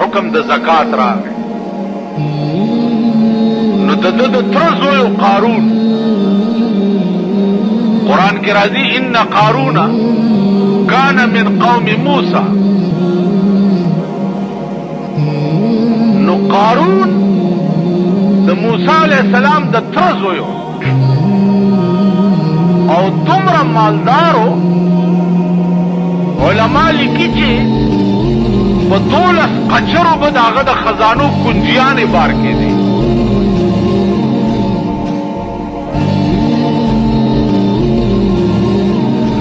حکم د زکات راغی نو د تر زوی قارون قرآن کې راځي ان قارون کان من قوم موسی نو قارون د موسی علیہ السلام د تر زوی او دومره مالدارو علماء لیکي چې په 12 قچرو به داغه د خزانو کنجیانې بار کې دي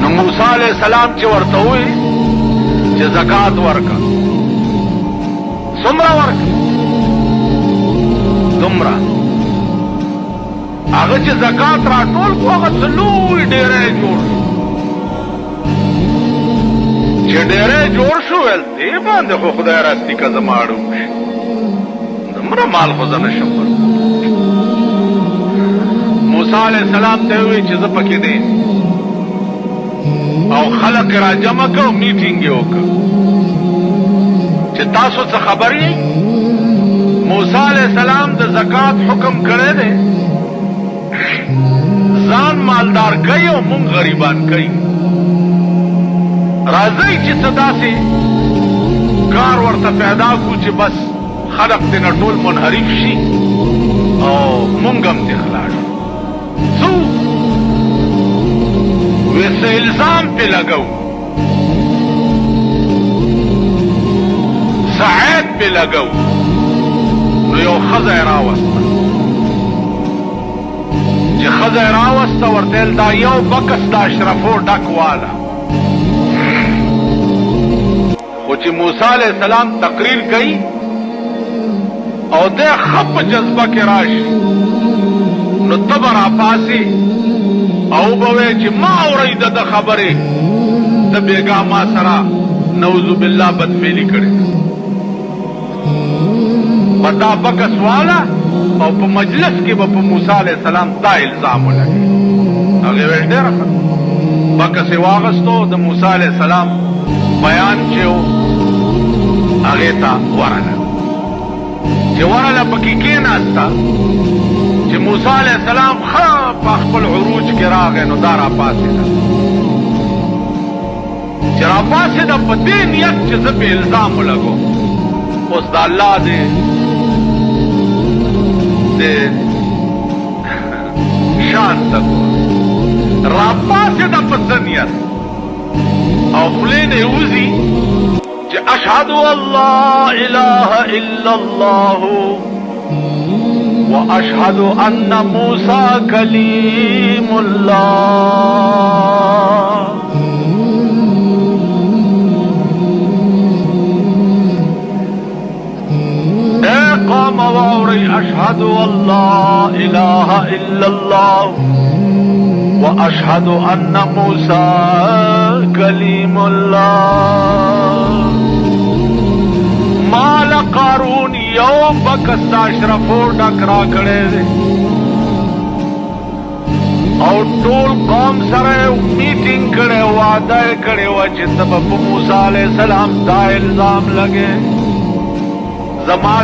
نو موسی علیہ السلام چې ورته وی چې زکات ورکا څومره ورکا دومره هغه چې زکات راټول کو هغه څلوي ډېرې جوړ چې ډېرې جوړ شو ول دې باندې خو خدای راستي کا زماړو دومره مال خو زنه شپر موسی علیہ السلام ته وی چې زه پکې دې او خلق را جمع کو میټینګ وکړه چې تاسو څه خبر یې موسی علیہ السلام د زکات حکم کړی دی ځان مالدار کوي او مونږ غریبان کوي راځي چې صدا سي کار ورته پیدا کو چې بس خلق دې ټول منحرف شي او مونږ هم دې خلاص څو ویسه الزام په لګاو ساعت په لګاو نو یو خزه راوسته چې خزه راوسته ورته دا یو بکس د اشرفو ډکواله خو چې موسی علیہ السلام تقریر کوي او د خپ جذبه کې راشي نو تبر افاسي او به چې ما اورید د خبره د بیګا ما سره نعوذ بالله بدفعلی کړي پتا بکس والا او په مجلس کې به په موسی علیہ السلام دا الزام ولګي هغه ول ډېر بکس واغستو د موسی علیہ السلام بیان چې هغه تا ورنه چې ورنه پکې کېناستا چې موسی علیہ السلام په خپل عروج کې راغی نو دا را پاسې ده چې را پاسې ده په دې نیت چې زه په الزام ولګو اوس د الله دې شان تکو را پاسې ده په ځنیت او خلین اوزی چې اشهد الله اله الا الله واشهد ان موسی کلیم الله قام ووري اشهد الله اله الا الله واشهد ان موسی کلیم الله مال قارون یو بکس اشرفو ډکرا کړي او ټول قوم سره میټینګ کړي وعده کړي و چې سبب موسی علیہ السلام دا الزام لګي زما